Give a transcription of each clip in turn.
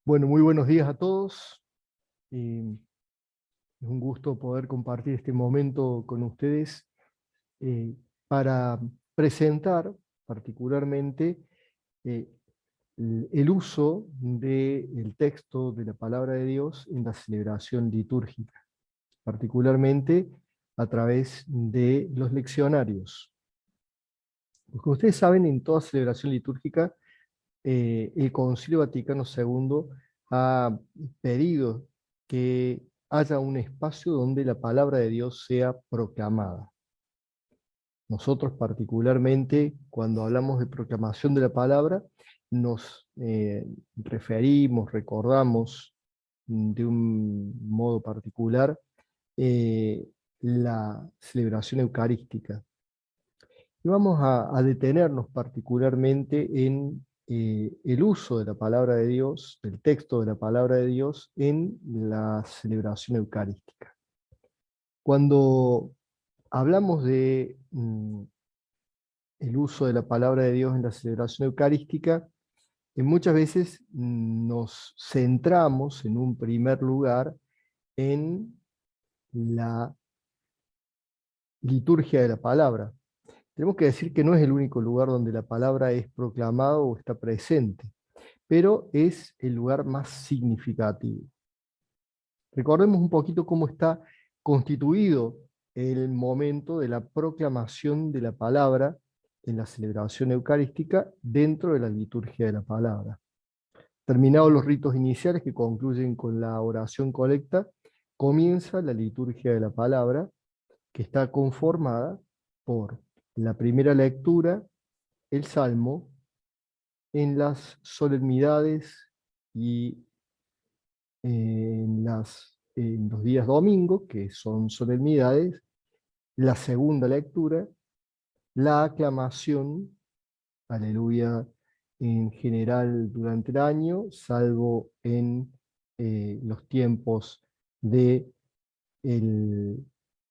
Bueno, muy buenos días a todos. Es un gusto poder compartir este momento con ustedes eh, para presentar particularmente eh, el uso del texto de la palabra de Dios en la celebración litúrgica, particularmente a través de los leccionarios. Como ustedes saben, en toda celebración litúrgica, el Concilio Vaticano II ha pedido que haya un espacio donde la palabra de Dios sea proclamada. Nosotros particularmente, cuando hablamos de proclamación de la palabra, nos referimos, recordamos de un modo particular eh, la celebración eucarística. Y vamos a detenernos particularmente en el uso de la palabra de Dios, del texto de la palabra de Dios en la celebración eucarística. Cuando hablamos de el uso de la palabra de Dios en la celebración eucarística, muchas veces nos centramos en un primer lugar en la liturgia de la palabra. Tenemos que decir que no es el único lugar donde la palabra es proclamada o está presente, pero es el lugar más significativo. Recordemos un poquito cómo está constituido el momento de la proclamación de la palabra en la celebración eucarística dentro de la liturgia de la palabra. Terminados los ritos iniciales que concluyen con la oración colecta, comienza la liturgia de la palabra, que está conformada por la primera lectura, el Salmo, en las solemnidades y en los días domingo, que son solemnidades, la segunda lectura, la aclamación, aleluya, en general durante el año, salvo en los tiempos de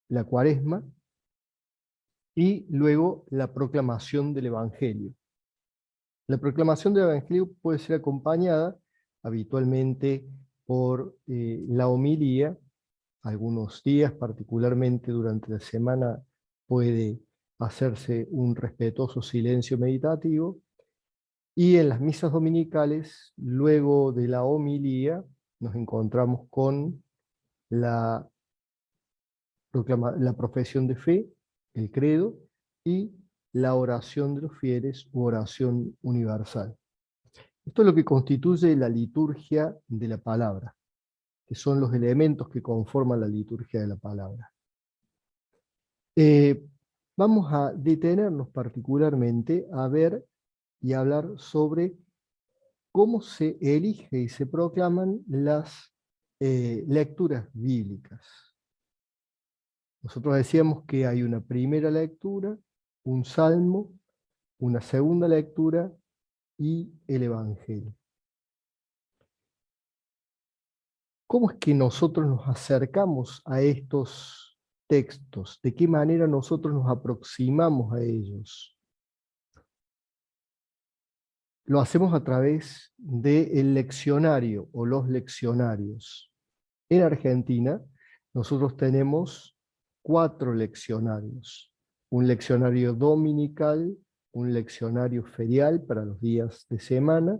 la cuaresma, y luego la proclamación del Evangelio. La proclamación del Evangelio puede ser acompañada habitualmente por la homilía. Algunos días, particularmente durante la semana, puede hacerse un respetuoso silencio meditativo. Y en las misas dominicales, luego de la homilía, nos encontramos con la, la profesión de fe, el credo, y la oración de los fieles u oración universal. Esto es lo que constituye la liturgia de la palabra, que son los elementos que conforman la liturgia de la palabra. Eh, Vamos a detenernos particularmente a ver y hablar sobre cómo se elige y se proclaman las lecturas bíblicas. Nosotros decíamos que hay una primera lectura, un salmo, una segunda lectura y el Evangelio. ¿Cómo es que nosotros nos acercamos a estos textos? ¿De qué manera nosotros nos aproximamos a ellos? Lo hacemos a través del leccionario o los leccionarios. En Argentina, nosotros tenemos 4 leccionarios. Un leccionario dominical, un leccionario ferial para los días de semana,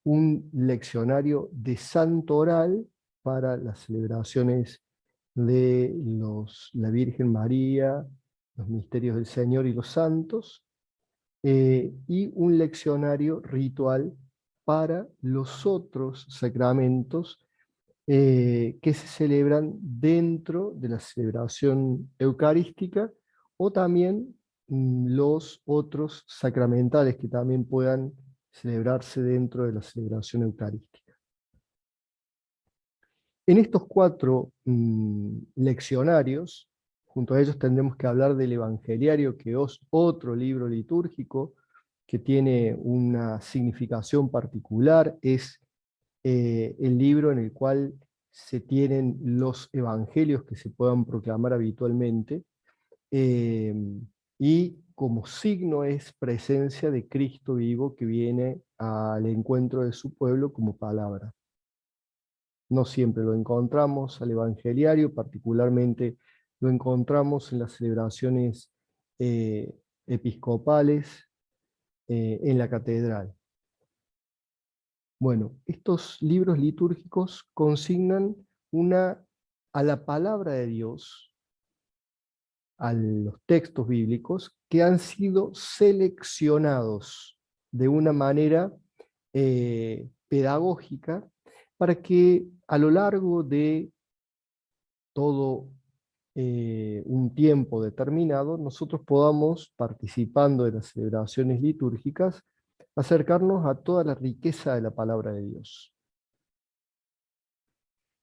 un leccionario de santoral para las celebraciones de la Virgen María, los misterios del Señor y los santos, y un leccionario ritual para los otros sacramentos que se celebran dentro de la celebración eucarística, o también los otros sacramentales que también puedan celebrarse dentro de la celebración eucarística. En estos 4 leccionarios, junto a ellos tendremos que hablar del Evangeliario, que es otro libro litúrgico que tiene una significación particular. Es el libro en el cual se tienen los evangelios que se puedan proclamar habitualmente, eh, y como signo es presencia de Cristo vivo que viene al encuentro de su pueblo como palabra. no siempre lo encontramos al evangeliario, particularmente lo encontramos en las celebraciones eh, episcopales en la catedral. Bueno, estos libros litúrgicos consignan a la palabra de Dios, a los textos bíblicos, que han sido seleccionados de una manera pedagógica para que a lo largo de todo un tiempo determinado nosotros podamos, participando de las celebraciones litúrgicas, acercarnos a toda la riqueza de la palabra de Dios.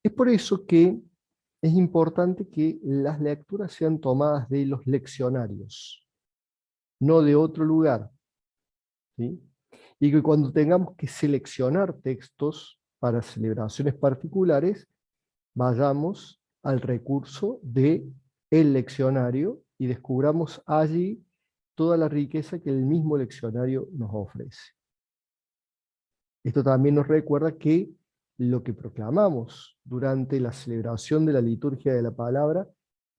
Es por eso que es importante que las lecturas sean tomadas de los leccionarios, no de otro lugar, ¿sí? Y que cuando tengamos que seleccionar textos para celebraciones particulares, vayamos al recurso de el leccionario y descubramos allí toda la riqueza que el mismo leccionario nos ofrece. Esto también nos recuerda que lo que proclamamos durante la celebración de la liturgia de la palabra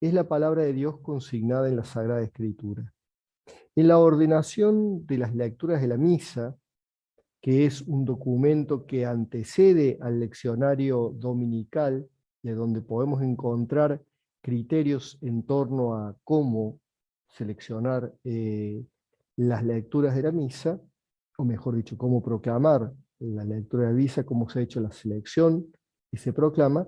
es la palabra de Dios consignada en la Sagrada Escritura. En la ordenación de las lecturas de la misa, que es un documento que antecede al leccionario dominical, de donde podemos encontrar criterios en torno a cómo seleccionar las lecturas de la misa, o mejor dicho, cómo proclamar la lectura de la misa, cómo se ha hecho la selección y se proclama,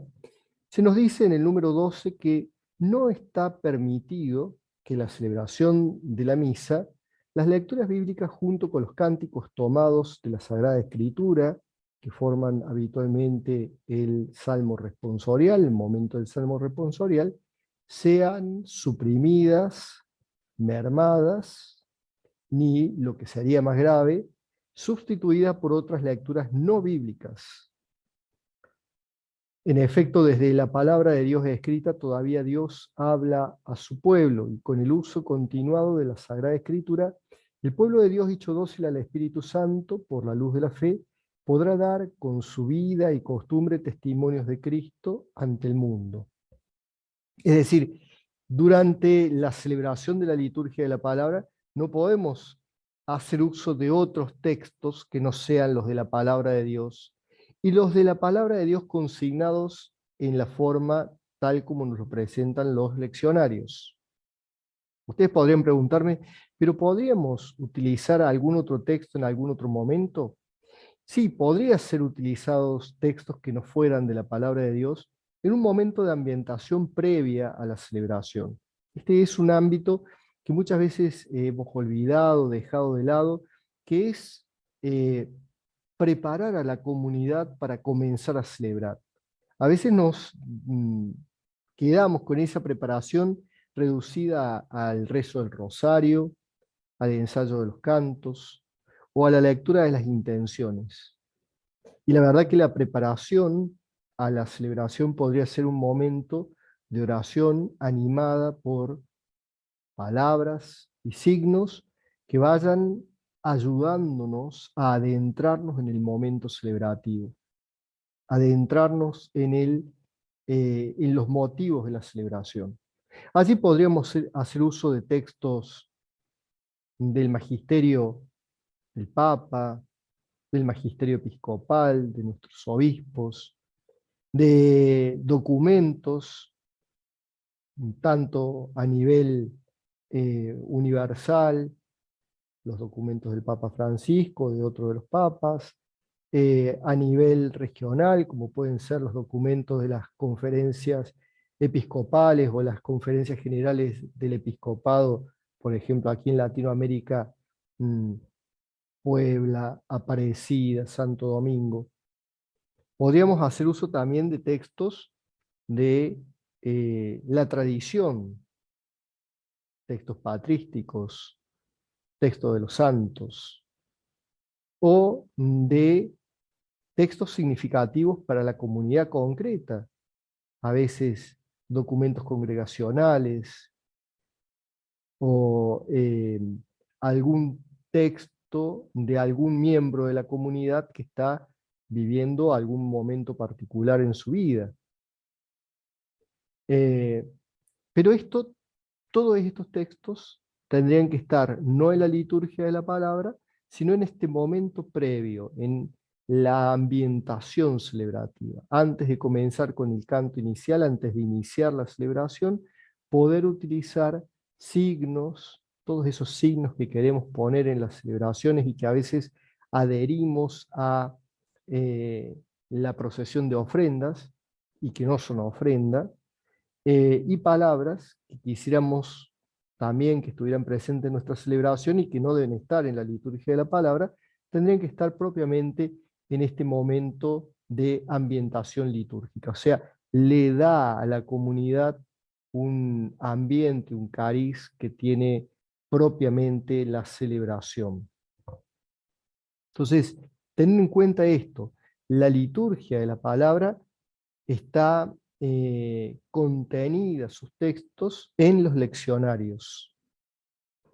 se nos dice en el número 12 que no está permitido que la celebración de la misa, las lecturas bíblicas junto con los cánticos tomados de la Sagrada Escritura, que forman habitualmente el Salmo responsorial, el momento del Salmo responsorial, sean suprimidas, mermadas, ni, lo que sería más grave, sustituidas por otras lecturas no bíblicas. En efecto, desde la palabra de Dios escrita, todavía Dios habla a su pueblo, y con el uso continuado de la Sagrada Escritura, el pueblo de Dios, dicho dócil al Espíritu Santo, por la luz de la fe, podrá dar con su vida y costumbre testimonios de Cristo ante el mundo. Es decir, durante la celebración de la liturgia de la palabra, no podemos hacer uso de otros textos que no sean los de la palabra de Dios, y los de la palabra de Dios consignados en la forma tal como nos lo presentan los leccionarios. Ustedes podrían preguntarme, ¿pero podríamos utilizar algún otro texto en algún otro momento? Sí, podría ser utilizados textos que no fueran de la palabra de Dios en un momento de ambientación previa a la celebración. Este es un ámbito que muchas veces hemos olvidado, dejado de lado, que es preparar a la comunidad para comenzar a celebrar. A veces nos quedamos con esa preparación reducida al rezo del rosario, al ensayo de los cantos o a la lectura de las intenciones. Y la verdad que la preparación a la celebración podría ser un momento de oración animada por palabras y signos que vayan ayudándonos a adentrarnos en el momento celebrativo, adentrarnos en los motivos de la celebración. Allí podríamos hacer uso de textos del magisterio del Papa, del magisterio episcopal, de nuestros obispos, de documentos, tanto a nivel universal, los documentos del Papa Francisco, de otro de los papas, a nivel regional, como pueden ser los documentos de las conferencias episcopales o las conferencias generales del episcopado, por ejemplo, aquí en Latinoamérica, Puebla, Aparecida, Santo Domingo. Podríamos hacer uso también de textos de la tradición, textos patrísticos, textos de los santos, o de textos significativos para la comunidad concreta, a veces documentos congregacionales, o algún texto de algún miembro de la comunidad que está viviendo algún momento particular en su vida. Pero todos estos textos tendrían que estar no en la liturgia de la palabra, sino en este momento previo, en la ambientación celebrativa. Antes de comenzar con el canto inicial, antes de iniciar la celebración, poder utilizar signos, todos esos signos que queremos poner en las celebraciones y que a veces adherimos a la procesión de ofrendas y que no son ofrenda, y palabras que quisiéramos también que estuvieran presentes en nuestra celebración y que no deben estar en la liturgia de la palabra, tendrían que estar propiamente en este momento de ambientación litúrgica. O sea, le da a la comunidad un ambiente, un cariz que tiene propiamente la celebración. Entonces, teniendo en cuenta esto, la liturgia de la palabra está contenida, sus textos, en los leccionarios.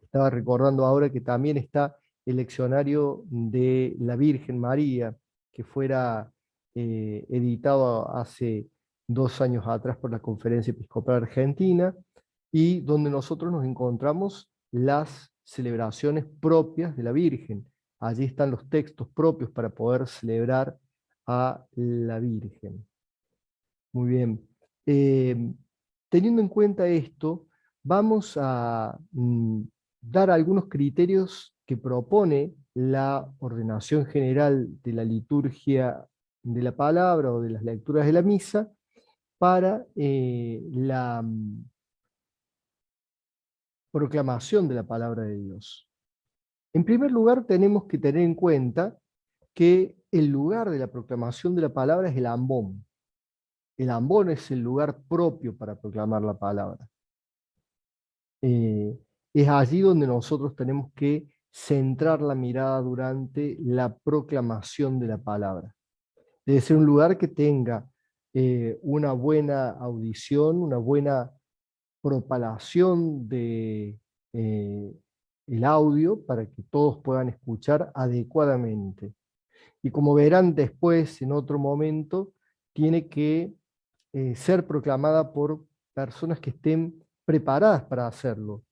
Estaba recordando ahora que también está el leccionario de la Virgen María, que fuera editado hace 2 años atrás por la Conferencia Episcopal Argentina, y donde nosotros nos encontramos las celebraciones propias de la Virgen. Allí están los textos propios para poder celebrar a la Virgen. Muy bien. Teniendo en cuenta esto, vamos a dar algunos criterios que propone la ordenación general de la liturgia de la palabra o de las lecturas de la misa para la proclamación de la palabra de Dios. En primer lugar, tenemos que tener en cuenta que el lugar de la proclamación de la palabra es el ambón. El ambón es el lugar propio para proclamar la palabra. Es allí donde nosotros tenemos que centrar la mirada durante la proclamación de la palabra. Debe ser un lugar que tenga una buena audición, una buena propalación de el audio para que todos puedan escuchar adecuadamente. Y como verán después, en otro momento, tiene que ser proclamada por personas que estén preparadas para hacerlo.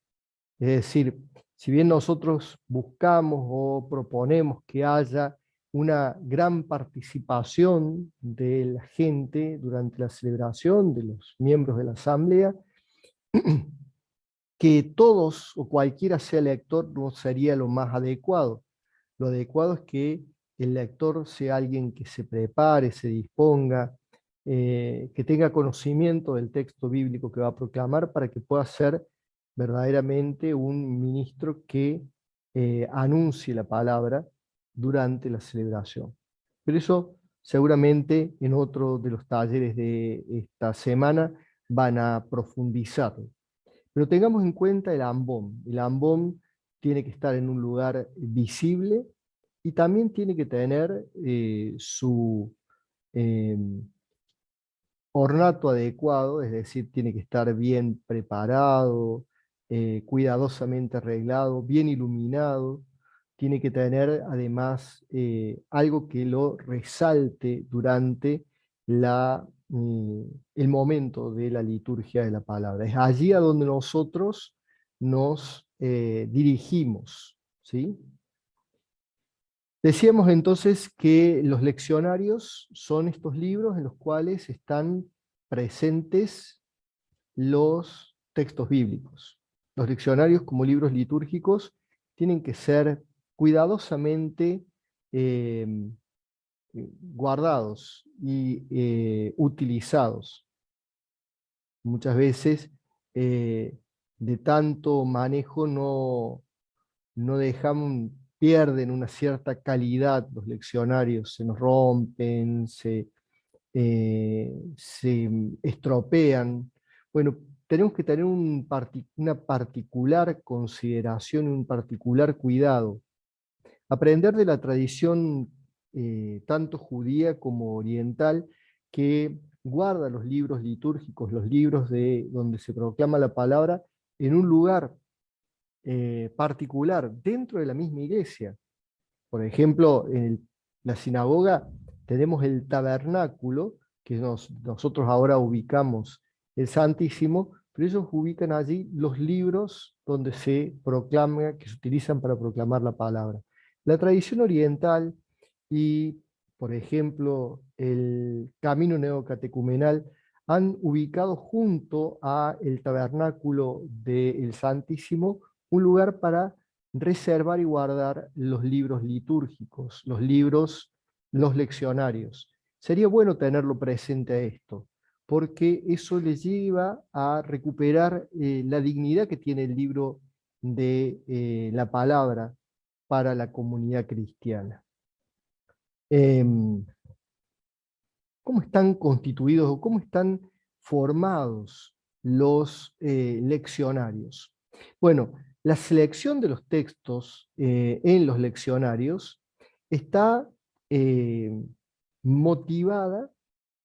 Es decir, si bien nosotros buscamos o proponemos que haya una gran participación de la gente durante la celebración, de los miembros de la asamblea, que todos o cualquiera sea lector no sería lo más adecuado. Lo adecuado es que el lector sea alguien que se prepare, se disponga, que tenga conocimiento del texto bíblico que va a proclamar para que pueda ser verdaderamente un ministro que anuncie la palabra durante la celebración. Pero eso seguramente en otro de los talleres de esta semana van a profundizar. Pero tengamos en cuenta el ambón. El ambón tiene que estar en un lugar visible y también tiene que tener su ornato adecuado, es decir, tiene que estar bien preparado, cuidadosamente arreglado, bien iluminado. Tiene que tener además algo que lo resalte durante el momento de la liturgia de la palabra. Es allí a donde nosotros nos dirigimos, ¿sí? Decíamos entonces que los leccionarios son estos libros en los cuales están presentes los textos bíblicos. Los leccionarios como libros litúrgicos tienen que ser cuidadosamente guardados y utilizados. Muchas veces de tanto manejo no dejamos, pierden una cierta calidad los leccionarios, se nos rompen, se estropean. Bueno, tenemos que tener una particular consideración, un particular cuidado. Aprender de la tradición tanto judía como oriental, que guarda los libros litúrgicos, los libros donde se proclama la palabra, en un lugar particular, dentro de la misma iglesia. Por ejemplo, en la sinagoga tenemos el tabernáculo, que nosotros ahora ubicamos el Santísimo, pero ellos ubican allí los libros donde se proclama, que se utilizan para proclamar la palabra. La tradición oriental y, por ejemplo, el camino neocatecumenal han ubicado junto a el tabernáculo del Santísimo un lugar para reservar y guardar los libros litúrgicos, los leccionarios. Sería bueno tenerlo presente a esto, porque eso les lleva a recuperar la dignidad que tiene el libro de la palabra para la comunidad cristiana. ¿Cómo están constituidos o cómo están formados los leccionarios? Bueno, la selección de los textos en los leccionarios está motivada,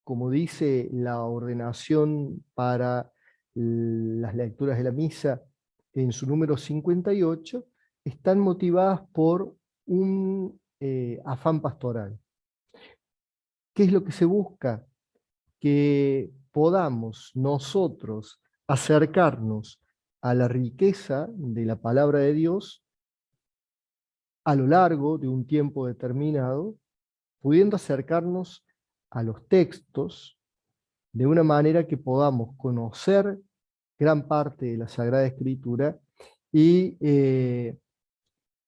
como dice la ordenación para las lecturas de la misa en su número 58, están motivadas por un afán pastoral. ¿Qué es lo que se busca? Que podamos nosotros acercarnos a la riqueza de la palabra de Dios a lo largo de un tiempo determinado, pudiendo acercarnos a los textos de una manera que podamos conocer gran parte de la Sagrada Escritura y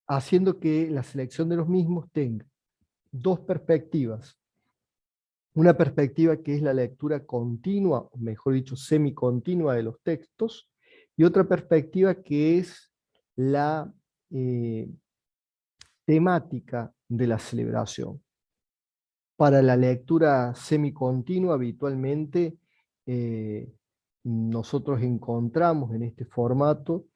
haciendo que la selección de los mismos tenga dos perspectivas. Una perspectiva que es la lectura continua, o mejor dicho, semicontinua de los textos, y otra perspectiva que es la temática de la celebración. Para la lectura semicontinua, habitualmente nosotros encontramos en este formato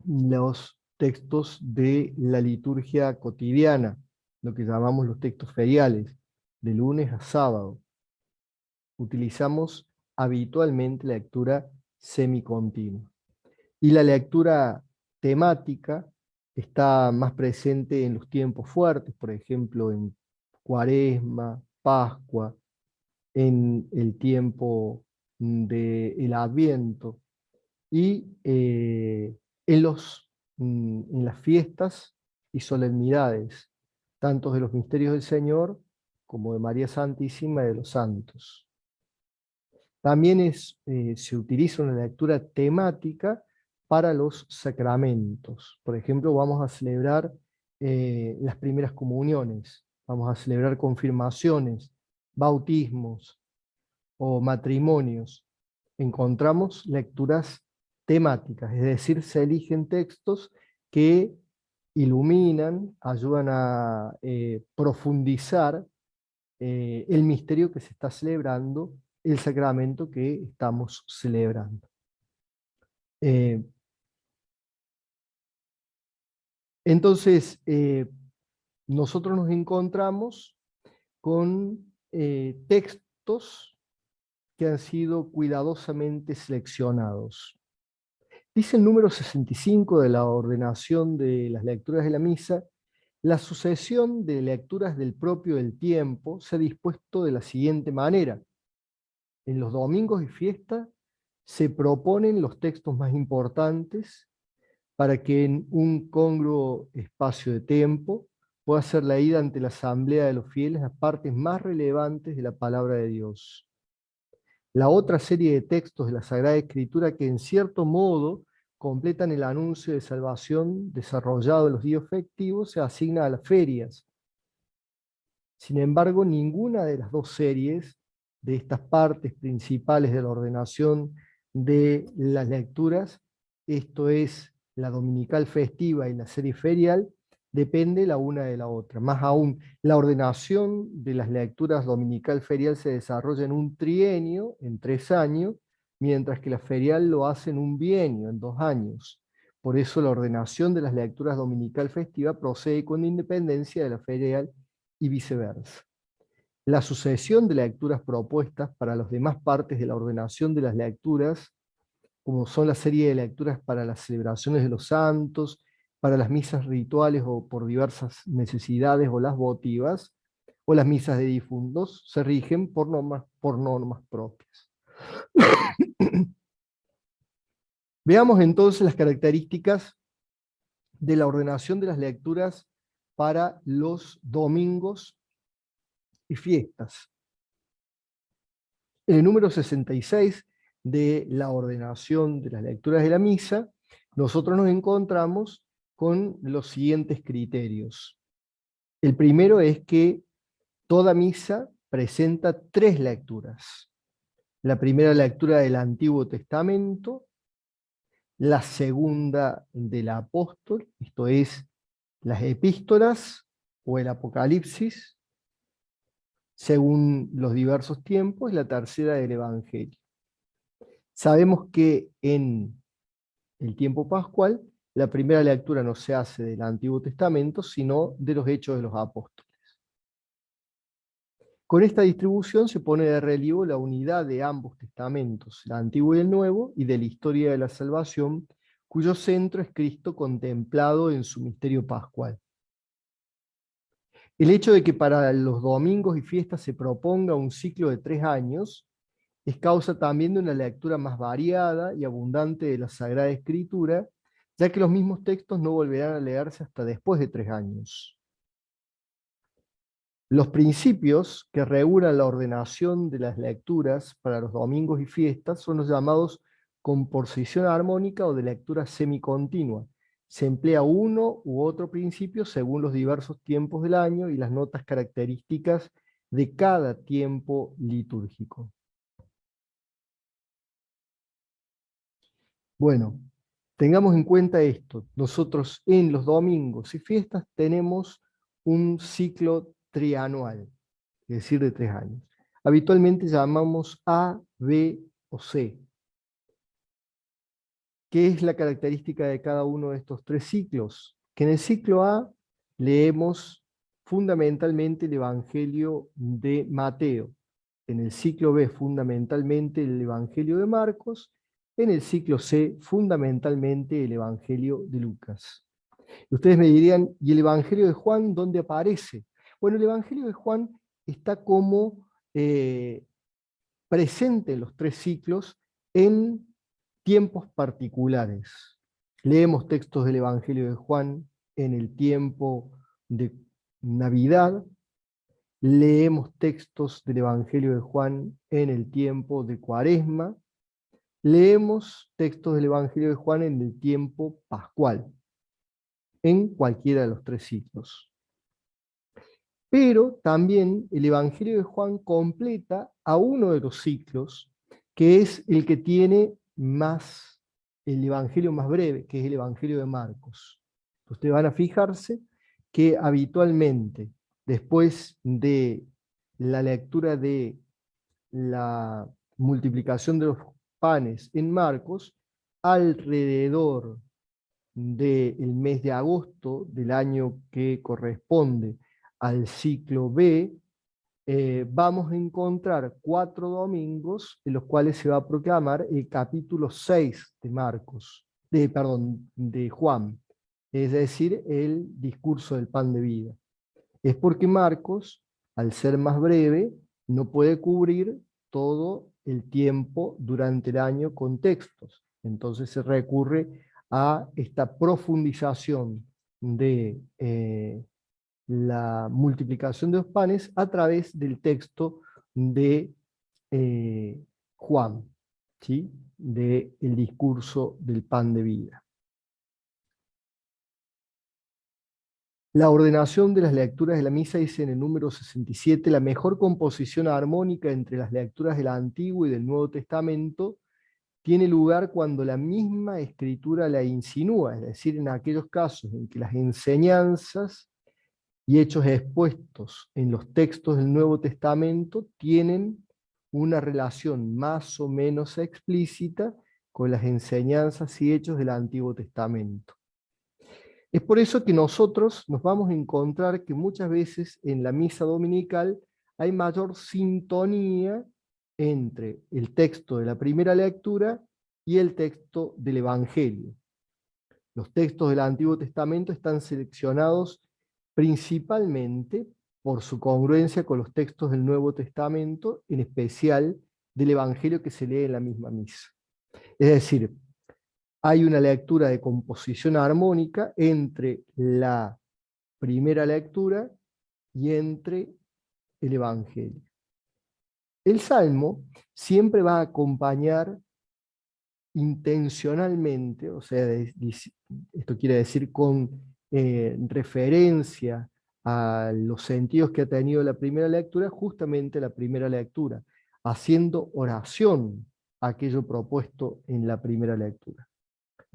los textos de la liturgia cotidiana, lo que llamamos los textos feriales, de lunes a sábado. Utilizamos habitualmente la lectura semicontinua. Y la lectura temática está más presente en los tiempos fuertes, por ejemplo, en Cuaresma, Pascua, en el tiempo del Adviento y en las fiestas y solemnidades, tanto de los misterios del Señor como de María Santísima y de los santos. También se utiliza una lectura temática para los sacramentos. Por ejemplo, vamos a celebrar las primeras comuniones, vamos a celebrar confirmaciones, bautismos o matrimonios. Encontramos lecturas temáticas, es decir, se eligen textos que iluminan, ayudan a profundizar el misterio que se está celebrando, el sacramento que estamos celebrando. Entonces, nosotros nos encontramos con textos que han sido cuidadosamente seleccionados. Dice el número 65 de la ordenación de las lecturas de la misa: la sucesión de lecturas del propio del tiempo se ha dispuesto de la siguiente manera. En los domingos y fiestas se proponen los textos más importantes para que en un congruo espacio de tiempo pueda ser leída ante la asamblea de los fieles las partes más relevantes de la palabra de Dios. La otra serie de textos de la Sagrada Escritura que en cierto modo completan el anuncio de salvación desarrollado en los días festivos se asigna a las ferias. Sin embargo, ninguna de las dos series de estas partes principales de la ordenación de las lecturas, esto es la dominical festiva y la serie ferial, depende la una de la otra. Más aún, la ordenación de las lecturas dominical ferial se desarrolla en un trienio, en 3 años, mientras que la ferial lo hace en un bienio, en 2 años. Por eso la ordenación de las lecturas dominical festiva procede con independencia de la ferial y viceversa. La sucesión de lecturas propuestas para las demás partes de la ordenación de las lecturas, como son la serie de lecturas para las celebraciones de los santos, para las misas rituales o por diversas necesidades o las votivas, o las misas de difuntos se rigen por normas propias. Veamos entonces las características de la ordenación de las lecturas para los domingos y fiestas. En el número 66 de la ordenación de las lecturas de la misa, nosotros nos encontramos con los siguientes criterios. El primero es que toda misa presenta 3 lecturas. La primera lectura del Antiguo Testamento, la segunda del apóstol, esto es, las epístolas o el Apocalipsis, según los diversos tiempos, y la tercera del Evangelio. Sabemos que en el tiempo pascual, la primera lectura no se hace del Antiguo Testamento, sino de los Hechos de los Apóstoles. Con esta distribución se pone de relieve la unidad de ambos testamentos, el Antiguo y el Nuevo, y de la historia de la salvación, cuyo centro es Cristo contemplado en su misterio pascual. El hecho de que para los domingos y fiestas se proponga un ciclo de 3 años es causa también de una lectura más variada y abundante de la Sagrada Escritura, ya que los mismos textos no volverán a leerse hasta después de 3 años. Los principios que regulan la ordenación de las lecturas para los domingos y fiestas son los llamados composición armónica o de lectura semicontinua. Se emplea uno u otro principio según los diversos tiempos del año y las notas características de cada tiempo litúrgico. Bueno, tengamos en cuenta esto. Nosotros en los domingos y fiestas tenemos un ciclo trianual, es decir, de 3 años. Habitualmente llamamos A, B o C. ¿Qué es la característica de cada uno de estos 3 ciclos? Que en el ciclo A leemos fundamentalmente el Evangelio de Mateo, en el ciclo B fundamentalmente el Evangelio de Marcos, en el ciclo C fundamentalmente el Evangelio de Lucas. Y ustedes me dirían, ¿y el Evangelio de Juan dónde aparece? Bueno, el Evangelio de Juan está como presente en los 3 ciclos en tiempos particulares. Leemos textos del Evangelio de Juan en el tiempo de Navidad, leemos textos del Evangelio de Juan en el tiempo de Cuaresma, leemos textos del Evangelio de Juan en el tiempo pascual, en cualquiera de los 3 ciclos. Pero también el Evangelio de Juan completa a uno de los ciclos, que es el que tiene el Evangelio más breve, que es el Evangelio de Marcos. Ustedes van a fijarse que habitualmente, después de la lectura de la multiplicación de los panes en Marcos, alrededor del mes de agosto del año que corresponde al ciclo B, vamos a encontrar 4 domingos en los cuales se va a proclamar el capítulo 6 de Marcos, de Juan, es decir, el discurso del pan de vida. Es porque Marcos, al ser más breve, no puede cubrir todo el tiempo durante el año con textos. Entonces se recurre a esta profundización de la multiplicación de los panes a través del texto de Juan, ¿sí? Del discurso del pan de vida. La ordenación de las lecturas de la misa dice en el número 67, la mejor composición armónica entre las lecturas del Antiguo y del Nuevo Testamento tiene lugar cuando la misma escritura la insinúa, es decir, en aquellos casos en que las enseñanzas y hechos expuestos en los textos del Nuevo Testamento tienen una relación más o menos explícita con las enseñanzas y hechos del Antiguo Testamento. Es por eso que nosotros nos vamos a encontrar que muchas veces en la misa dominical hay mayor sintonía entre el texto de la primera lectura y el texto del Evangelio. Los textos del Antiguo Testamento están seleccionados principalmente por su congruencia con los textos del Nuevo Testamento, en especial del Evangelio que se lee en la misma misa. Es decir, hay una lectura de composición armónica entre la primera lectura y entre el Evangelio. El Salmo siempre va a acompañar intencionalmente, o sea, esto quiere decir con referencia a los sentidos que ha tenido la primera lectura, justamente la primera lectura, haciendo oración a aquello propuesto en la primera lectura.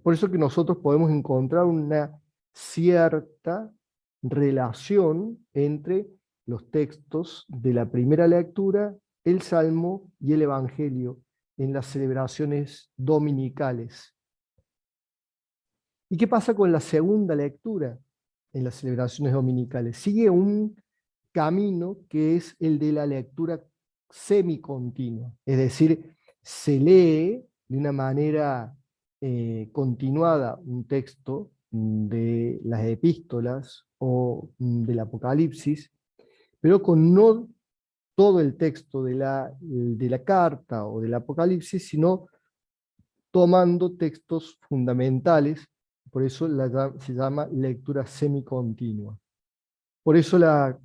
Por eso que nosotros podemos encontrar una cierta relación entre los textos de la primera lectura, el Salmo y el Evangelio en las celebraciones dominicales. ¿Y qué pasa con la segunda lectura en las celebraciones dominicales? Sigue un camino que es el de la lectura semicontinua, es decir, se lee de una manera continuada un texto de las epístolas o del Apocalipsis, pero con no todo el texto de la carta o del Apocalipsis, sino tomando textos fundamentales, por eso se llama lectura semicontinua. Por eso la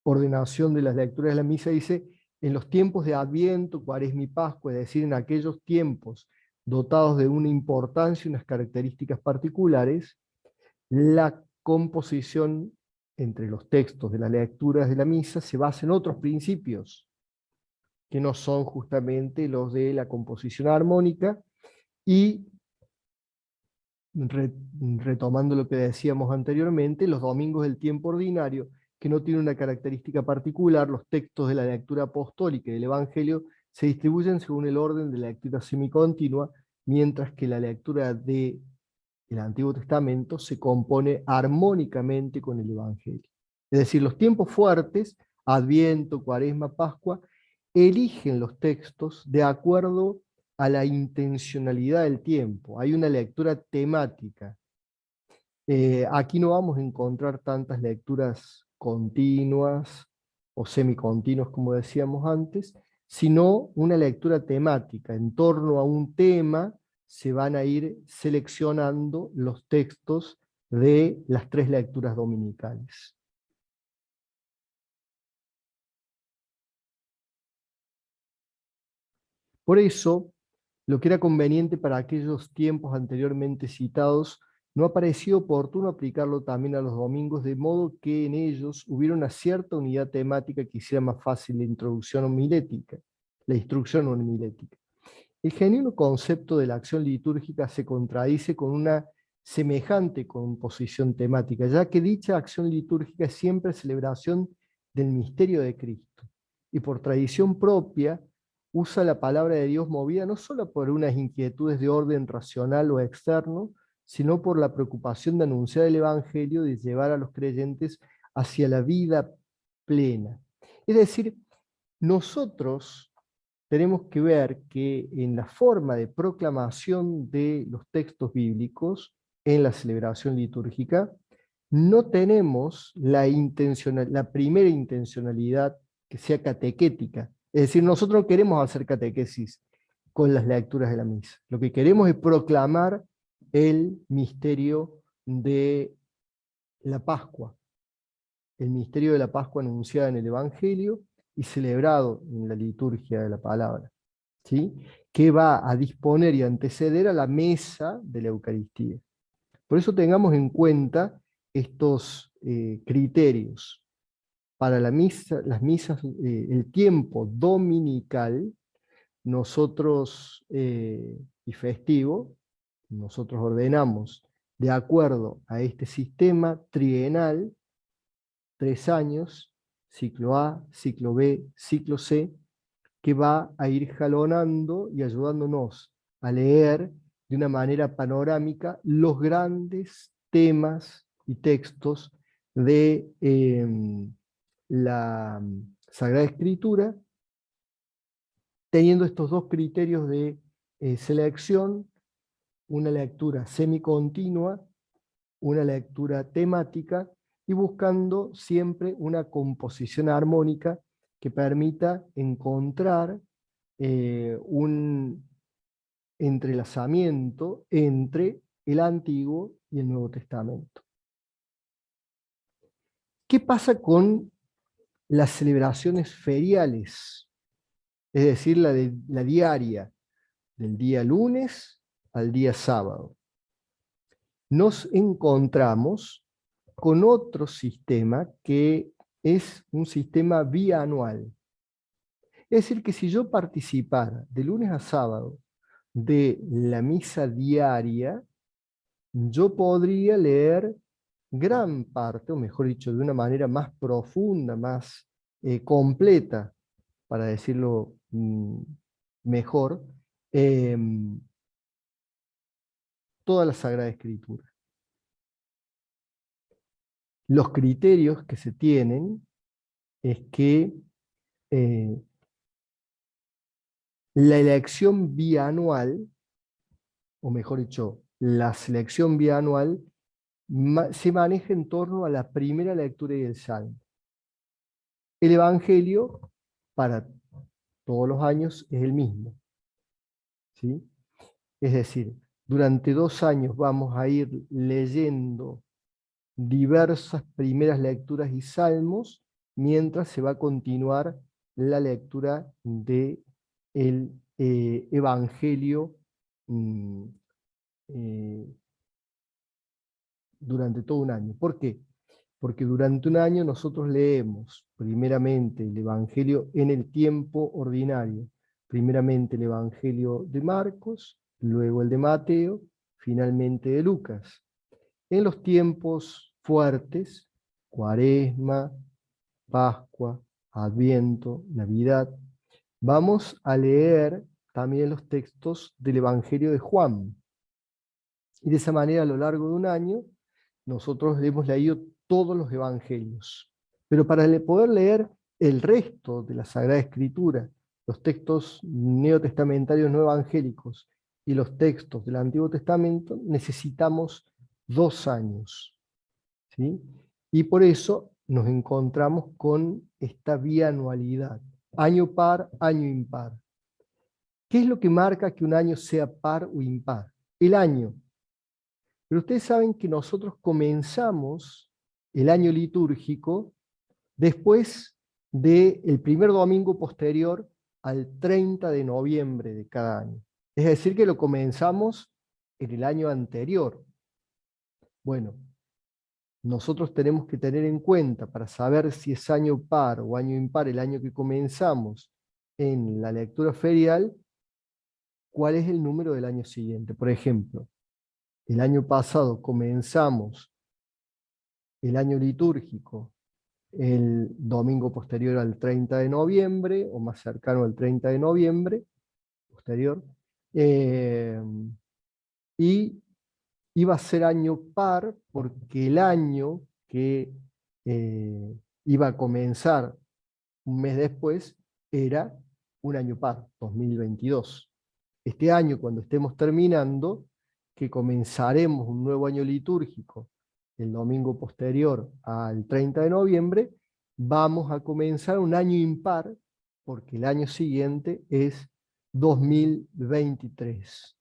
ordenación de las lecturas de la misa dice, en los tiempos de Adviento, Cuaresma y Pascua, es decir, en aquellos tiempos dotados de una importancia y unas características particulares, la composición entre los textos de las lecturas de la misa se basa en otros principios, que no son justamente los de la composición armónica, y retomando lo que decíamos anteriormente, los domingos del tiempo ordinario, que no tiene una característica particular, los textos de la lectura apostólica y del Evangelio se distribuyen según el orden de la lectura semicontinua, mientras que la lectura del Antiguo Testamento se compone armónicamente con el Evangelio. Es decir, los tiempos fuertes, Adviento, Cuaresma, Pascua, eligen los textos de acuerdo a la intencionalidad del tiempo. Hay una lectura temática. Aquí no vamos a encontrar tantas lecturas continuas o semicontinuas, como decíamos antes, sino una lectura temática. En torno a un tema se van a ir seleccionando los textos de las 3 lecturas dominicales. Por eso, lo que era conveniente para aquellos tiempos anteriormente citados, no ha parecido oportuno aplicarlo también a los domingos, de modo que en ellos hubiera una cierta unidad temática que hiciera más fácil la introducción homilética, la instrucción homilética. El genuino concepto de la acción litúrgica se contradice con una semejante composición temática, ya que dicha acción litúrgica es siempre celebración del misterio de Cristo, y por tradición propia usa la palabra de Dios movida no solo por unas inquietudes de orden racional o externo, sino por la preocupación de anunciar el Evangelio, de llevar a los creyentes hacia la vida plena. Es decir, nosotros tenemos que ver que en la forma de proclamación de los textos bíblicos, en la celebración litúrgica, no tenemos la primera intencionalidad que sea catequética. Es decir, nosotros no queremos hacer catequesis con las lecturas de la misa. Lo que queremos es proclamar el misterio de la Pascua, el misterio de la Pascua anunciada en el Evangelio y celebrado en la liturgia de la palabra, ¿sí? Que va a disponer y anteceder a la mesa de la Eucaristía. Por eso tengamos en cuenta estos criterios. Para las misas, el tiempo dominical, nosotros, y festivo, nosotros ordenamos de acuerdo a este sistema trienal, 3 años, ciclo A, ciclo B, ciclo C, que va a ir jalonando y ayudándonos a leer de una manera panorámica los grandes temas y textos de la Sagrada Escritura, teniendo estos 2 criterios de selección, una lectura semicontinua, una lectura temática, y buscando siempre una composición armónica que permita encontrar un entrelazamiento entre el Antiguo y el Nuevo Testamento. ¿Qué pasa con las celebraciones feriales? Es decir, la diaria, del día lunes al día sábado. Nos encontramos con otro sistema que es un sistema bianual. Es decir, que si yo participara de lunes a sábado de la misa diaria, yo podría leer gran parte, o mejor dicho, de una manera más profunda, más completa, para decirlo mejor, toda la Sagrada Escritura. Los criterios que se tienen es que la elección bianual, o mejor dicho, la selección bianual, se maneja en torno a la primera lectura y el Salmo. El Evangelio, para todos los años, es el mismo, ¿sí? Es decir, durante 2 años vamos a ir leyendo diversas primeras lecturas y salmos, mientras se va a continuar la lectura del Evangelio durante todo un año. ¿Por qué? Porque durante un año nosotros leemos primeramente el Evangelio en el tiempo ordinario, primeramente el Evangelio de Marcos, luego el de Mateo, finalmente de Lucas. En los tiempos fuertes, Cuaresma, Pascua, Adviento, Navidad, vamos a leer también los textos del Evangelio de Juan. Y de esa manera, a lo largo de un año, nosotros hemos leído todos los evangelios. Pero para poder leer el resto de la Sagrada Escritura, los textos neotestamentarios no evangélicos y los textos del Antiguo Testamento, necesitamos 2 años. ¿Sí? Y por eso nos encontramos con esta bianualidad, año par, año impar. ¿Qué es lo que marca que un año sea par o impar? El año. Pero ustedes saben que nosotros comenzamos el año litúrgico después del primer domingo posterior al 30 de noviembre de cada año. Es decir, que lo comenzamos en el año anterior. Bueno, nosotros tenemos que tener en cuenta, para saber si es año par o año impar el año que comenzamos en la lectura ferial, cuál es el número del año siguiente. Por ejemplo, el año pasado comenzamos el año litúrgico el domingo posterior al 30 de noviembre, o más cercano al 30 de noviembre, posterior, y iba a ser año par porque el año que iba a comenzar un mes después era un año par, 2022. Este año, cuando estemos terminando, que comenzaremos un nuevo año litúrgico el domingo posterior al 30 de noviembre, vamos a comenzar un año impar, porque el año siguiente es 2023.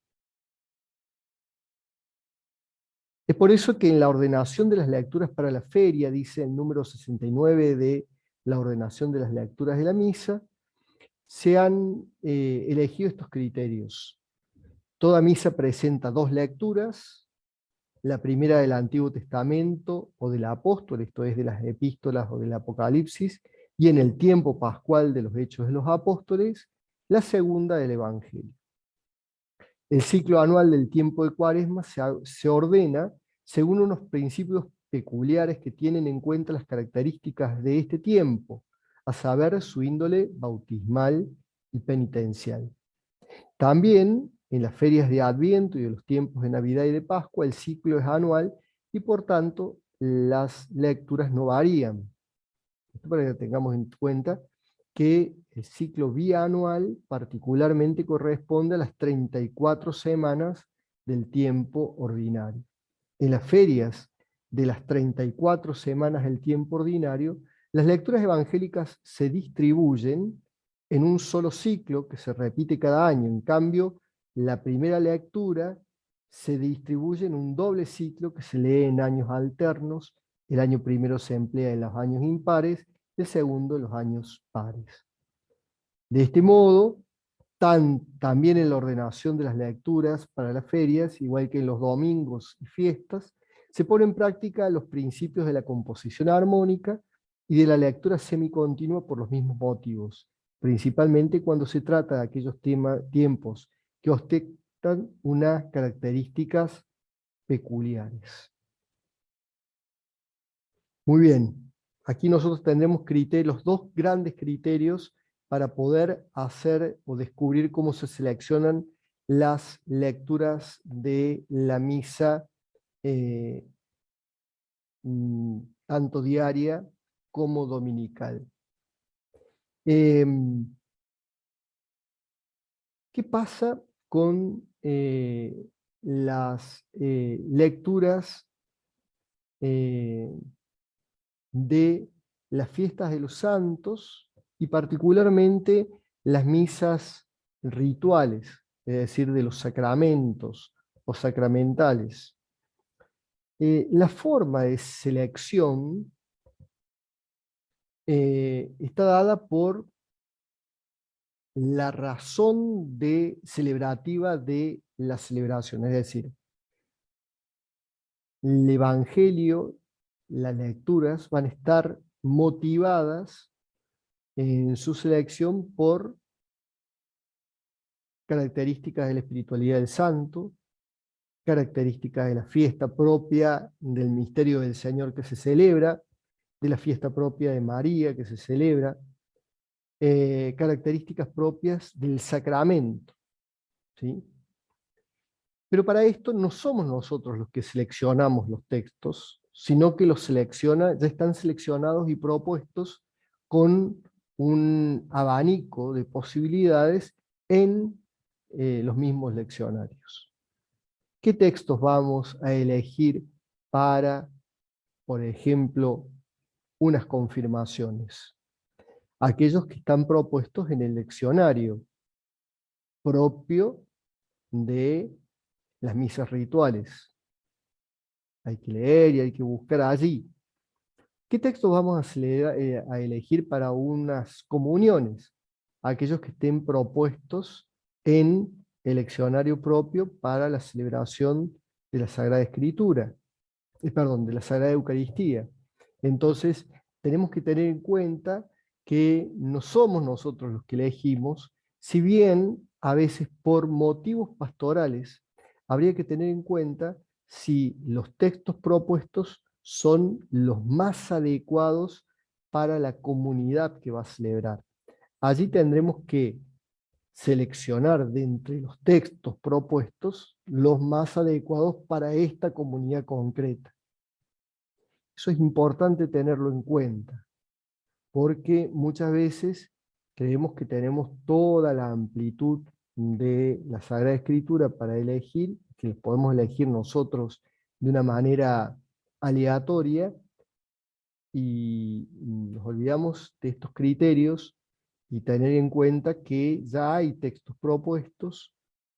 Es por eso que en la ordenación de las lecturas para la feria, dice el número 69 de la ordenación de las lecturas de la misa, se han elegido estos criterios. Toda misa presenta 2 lecturas, la primera del Antiguo Testamento o del Apóstol, esto es de las epístolas o del Apocalipsis, y en el tiempo pascual de los Hechos de los Apóstoles, la segunda del Evangelio. El ciclo anual del tiempo de Cuaresma se ordena según unos principios peculiares que tienen en cuenta las características de este tiempo, a saber, su índole bautismal y penitencial. También en las ferias de Adviento y de los tiempos de Navidad y de Pascua, el ciclo es anual y por tanto las lecturas no varían. Esto para que tengamos en cuenta que el ciclo bianual particularmente corresponde a las 34 semanas del tiempo ordinario. En las ferias de las 34 semanas del tiempo ordinario, las lecturas evangélicas se distribuyen en un solo ciclo que se repite cada año. En cambio, la primera lectura se distribuye en un doble ciclo que se lee en años alternos. El año primero se emplea en los años impares, el segundo en los años pares. De este modo, también en la ordenación de las lecturas para las ferias, igual que en los domingos y fiestas, se pone en práctica los principios de la composición armónica y de la lectura semicontinua por los mismos motivos, principalmente cuando se trata de aquellos tiempos que ostentan unas características peculiares. Muy bien, aquí nosotros tendremos los dos grandes criterios para poder hacer o descubrir cómo se seleccionan las lecturas de la misa, tanto diaria como dominical. ¿Qué pasa con las lecturas de las fiestas de los santos y particularmente las misas rituales, es decir, de los sacramentos o sacramentales? La forma de selección está dada por la razón celebrativa de la celebración, es decir, el Evangelio, las lecturas van a estar motivadas en su selección por características de la espiritualidad del santo, características de la fiesta propia del misterio del Señor que se celebra, de la fiesta propia de María que se celebra, características propias del sacramento, ¿sí? Pero para esto no somos nosotros los que seleccionamos los textos, sino que ya están seleccionados y propuestos con un abanico de posibilidades en los mismos leccionarios. ¿Qué textos vamos a elegir para, por ejemplo, unas confirmaciones? Aquellos que están propuestos en el leccionario propio de las misas rituales. Hay que leer y hay que buscar allí. ¿Qué textos vamos a elegir para unas comuniones? Aquellos que estén propuestos en el leccionario propio para la celebración de la Sagrada Escritura, de la Sagrada Eucaristía. Entonces, tenemos que tener en cuenta que no somos nosotros los que elegimos, si bien a veces por motivos pastorales habría que tener en cuenta si los textos propuestos son los más adecuados para la comunidad que va a celebrar. Allí tendremos que seleccionar de entre los textos propuestos los más adecuados para esta comunidad concreta. Eso es importante tenerlo en cuenta, porque muchas veces creemos que tenemos toda la amplitud de la Sagrada Escritura para elegir, que podemos elegir nosotros de una manera aleatoria, y nos olvidamos de estos criterios y tener en cuenta que ya hay textos propuestos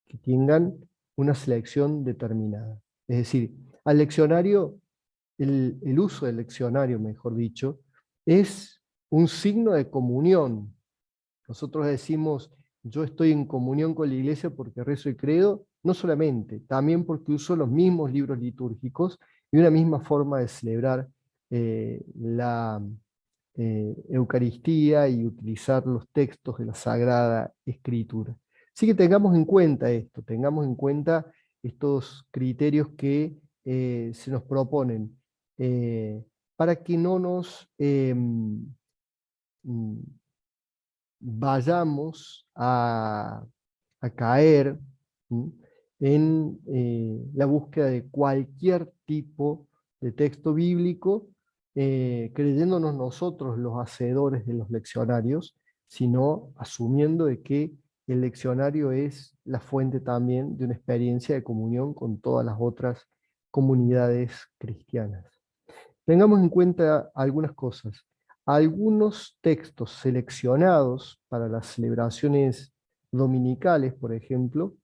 que tengan una selección determinada. Es decir, al leccionario, el uso del leccionario, mejor dicho, es un signo de comunión. Nosotros decimos, yo estoy en comunión con la iglesia porque rezo y credo, no solamente, también porque uso los mismos libros litúrgicos y una misma forma de celebrar la Eucaristía y utilizar los textos de la Sagrada Escritura. Así que tengamos en cuenta esto, tengamos en cuenta estos criterios que se nos proponen para que no nos vayamos a caer en la búsqueda de cualquier tipo de texto bíblico, creyéndonos nosotros los hacedores de los leccionarios, sino asumiendo de que el leccionario es la fuente también de una experiencia de comunión con todas las otras comunidades cristianas. Tengamos en cuenta algunas cosas. Algunos textos seleccionados para las celebraciones dominicales, por ejemplo,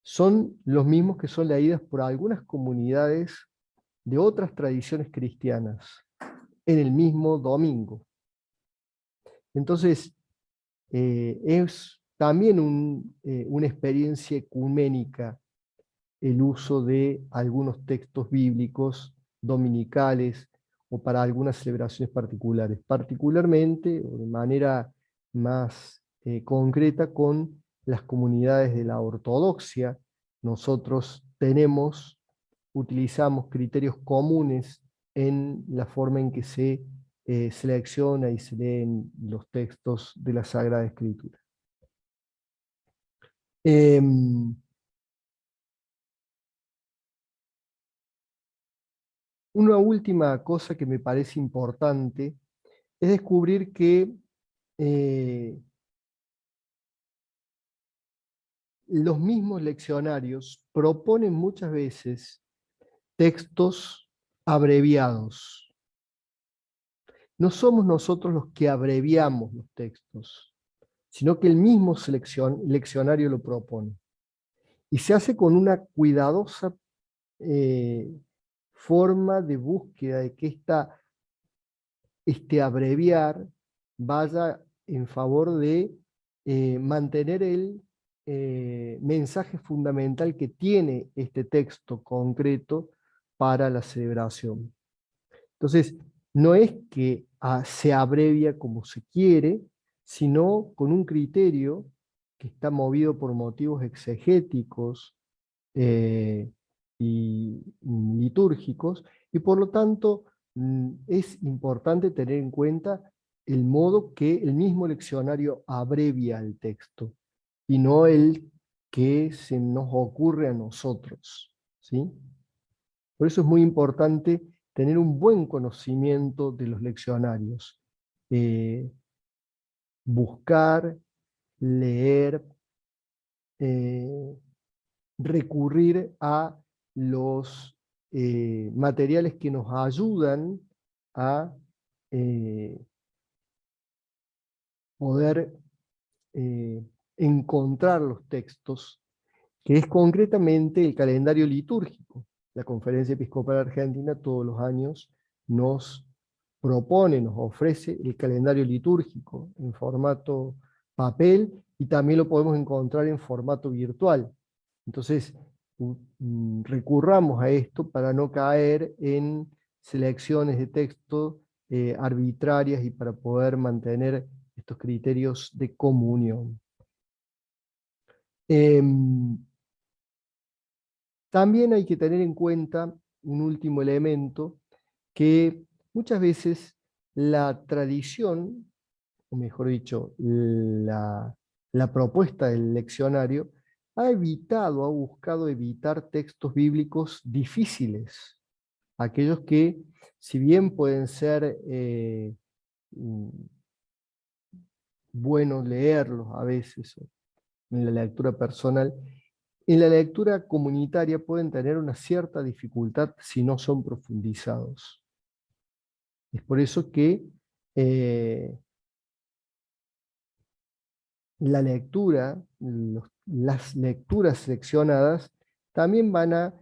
son los mismos que son leídos por algunas comunidades de otras tradiciones cristianas en el mismo domingo. Entonces, es también una experiencia ecuménica el uso de algunos textos bíblicos dominicales o para algunas celebraciones particulares, particularmente o de manera más concreta con las comunidades de la ortodoxia. Nosotros utilizamos criterios comunes en la forma en que se selecciona y se leen los textos de la Sagrada Escritura. Una última cosa que me parece importante es descubrir que los mismos leccionarios proponen muchas veces textos abreviados. No somos nosotros los que abreviamos los textos, sino que el mismo leccionario lo propone. Y se hace con una cuidadosa forma de búsqueda de que este abreviar vaya en favor de mantener el mensaje fundamental que tiene este texto concreto para la celebración. Entonces, no es que se abrevia como se quiere, sino con un criterio que está movido por motivos exegéticos y litúrgicos, y por lo tanto es importante tener en cuenta el modo que el mismo leccionario abrevia el texto, y no el que se nos ocurre a nosotros, ¿sí? Por eso es muy importante tener un buen conocimiento de los leccionarios. Buscar, leer, recurrir a los materiales que nos ayudan a poder encontrar los textos, que es concretamente el calendario litúrgico. La Conferencia Episcopal Argentina todos los años nos propone, nos ofrece el calendario litúrgico en formato papel, y también lo podemos encontrar en formato virtual. Entonces, recurramos a esto para no caer en selecciones de texto arbitrarias y para poder mantener estos criterios de comunión. También hay que tener en cuenta un último elemento, que muchas veces la tradición, o mejor dicho, la propuesta del leccionario, ha buscado evitar textos bíblicos difíciles, aquellos que, si bien pueden ser buenos leerlos a veces en la lectura personal, en la lectura comunitaria pueden tener una cierta dificultad si no son profundizados. Es por eso que la lectura, las lecturas seleccionadas, también van a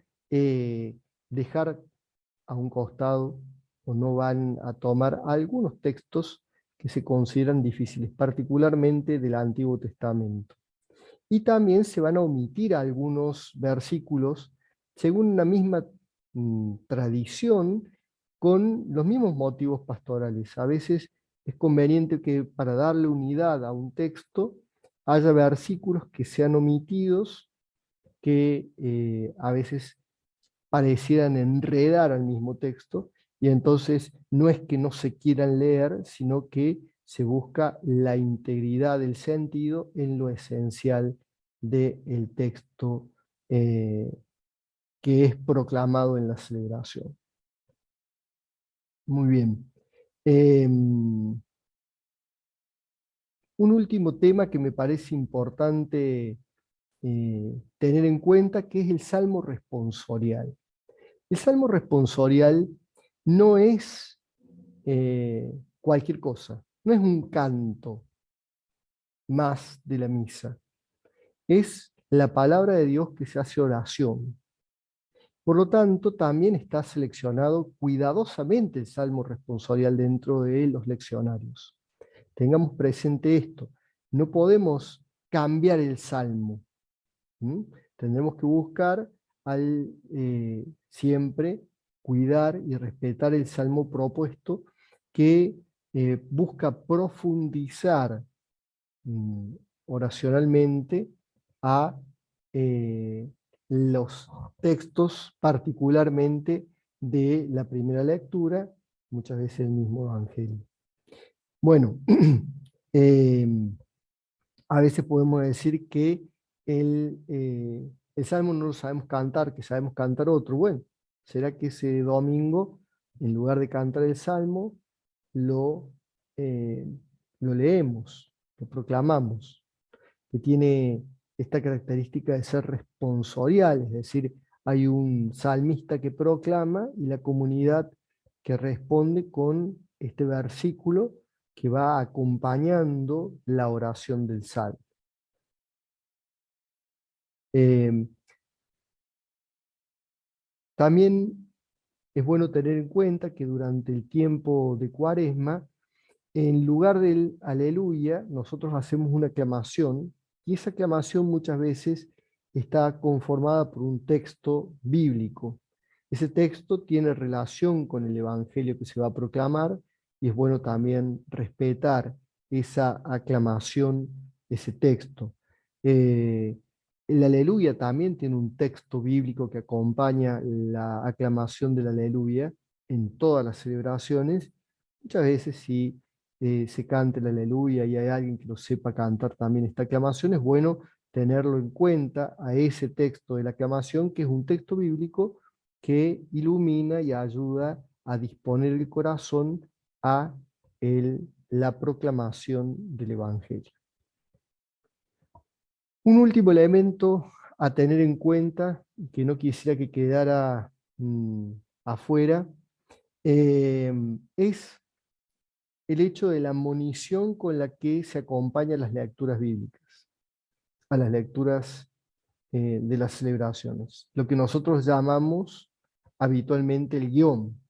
dejar a un costado o no van a tomar algunos textos que se consideran difíciles, particularmente del Antiguo Testamento. Y también se van a omitir algunos versículos según una misma tradición, con los mismos motivos pastorales. A veces es conveniente que para darle unidad a un texto haya versículos que sean omitidos, que a veces parecieran enredar al mismo texto, y entonces no es que no se quieran leer, sino que se busca la integridad del sentido en lo esencial del texto que es proclamado en la celebración. Muy bien. Un último tema que me parece importante tener en cuenta, que es el Salmo responsorial. El Salmo responsorial no es cualquier cosa, no es un canto más de la misa, es la palabra de Dios que se hace oración. Por lo tanto, también está seleccionado cuidadosamente el salmo responsorial dentro de los leccionarios. Tengamos presente esto, no podemos cambiar el salmo. Tendremos que buscar siempre cuidar y respetar el salmo propuesto que busca profundizar mm, oracionalmente a los textos, particularmente de la primera lectura, muchas veces el mismo Evangelio. Bueno, a veces podemos decir que el salmo no lo sabemos cantar, que sabemos cantar otro. Bueno, ¿será que ese domingo, en lugar de cantar el salmo, lo, eh, lo leemos, lo proclamamos? Que tiene esta característica de ser responsorial, es decir, hay un salmista que proclama y la comunidad que responde con este versículo que va acompañando la oración del salmo. También es bueno tener en cuenta que durante el tiempo de Cuaresma, en lugar del aleluya, nosotros hacemos una aclamación, y esa aclamación muchas veces está conformada por un texto bíblico. Ese texto tiene relación con el evangelio que se va a proclamar, y es bueno también respetar esa aclamación, ese texto. El aleluya también tiene un texto bíblico que acompaña la aclamación del aleluya en todas las celebraciones. Muchas veces si se canta el aleluya y hay alguien que lo sepa cantar también esta aclamación, es bueno tenerlo en cuenta a ese texto de la aclamación, que es un texto bíblico que ilumina y ayuda a disponer el corazón a la proclamación del Evangelio. Un último elemento a tener en cuenta, que no quisiera que quedara afuera, es el hecho de la munición con la que se acompañan las lecturas bíblicas, a las lecturas de las celebraciones, lo que nosotros llamamos habitualmente el guión.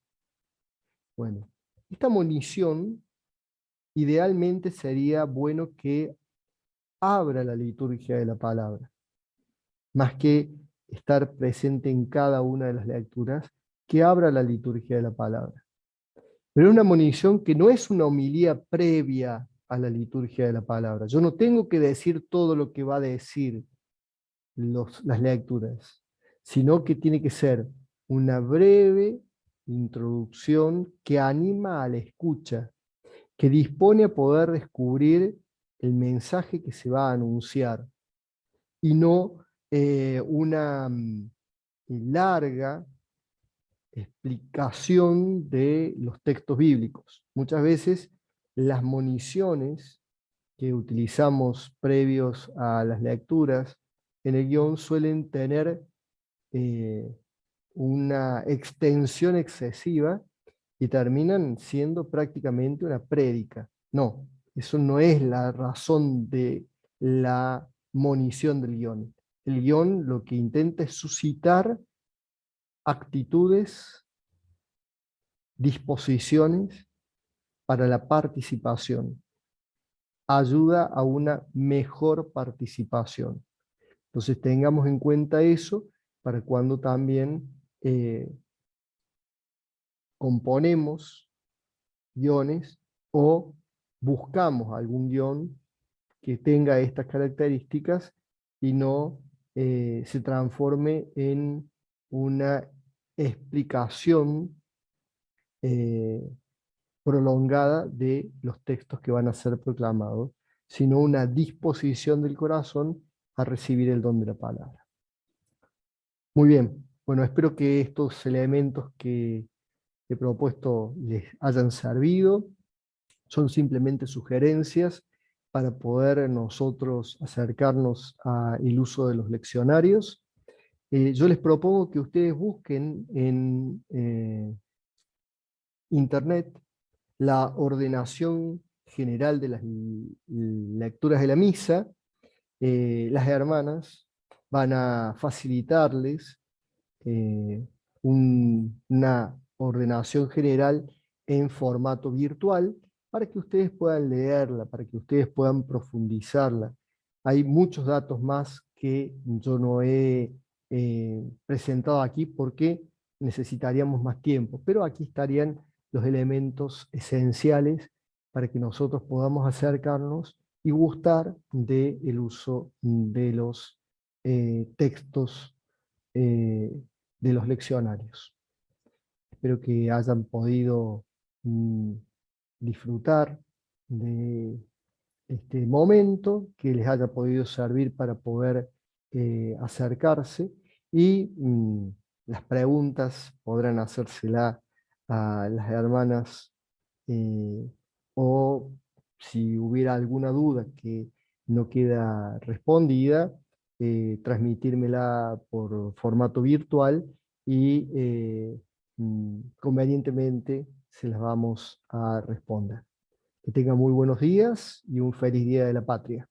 Bueno, esta munición idealmente sería bueno que abra la liturgia de la palabra, más que estar presente en cada una de las lecturas, que abra la liturgia de la palabra. Pero es una munición que no es una homilía previa a la liturgia de la palabra. Yo no tengo que decir todo lo que va a decir las lecturas, sino que tiene que ser una breve introducción que anima a la escucha, que dispone a poder descubrir el mensaje que se va a anunciar, y no una larga explicación de los textos bíblicos. Muchas veces las moniciones que utilizamos previos a las lecturas en el guión suelen tener una extensión excesiva y terminan siendo prácticamente una prédica. No, eso no es la razón de la monición del guión. El guión lo que intenta es suscitar actitudes, disposiciones para la participación. Ayuda a una mejor participación. Entonces tengamos en cuenta eso para cuando también componemos guiones o buscamos algún guión que tenga estas características y no se transforme en una explicación prolongada de los textos que van a ser proclamados, sino una disposición del corazón a recibir el don de la palabra. Muy bien, bueno, espero que estos elementos que he propuesto les hayan servido. Son simplemente sugerencias para poder nosotros acercarnos al uso de los leccionarios. Yo les propongo que ustedes busquen en Internet, la ordenación general de las lecturas de la misa. Las hermanas van a facilitarles una ordenación general en formato virtual para que ustedes puedan leerla, para que ustedes puedan profundizarla. Hay muchos datos más que yo no he presentado aquí porque necesitaríamos más tiempo, pero aquí estarían los elementos esenciales para que nosotros podamos acercarnos y gustar del uso de los textos de los leccionarios. Espero que hayan podido mm, disfrutar de este momento, que les haya podido servir para poder acercarse y las preguntas podrán hacérsela a las hermanas o si hubiera alguna duda que no queda respondida, transmitírmela por formato virtual y convenientemente se las vamos a responder. Que tengan muy buenos días y un feliz Día de la Patria.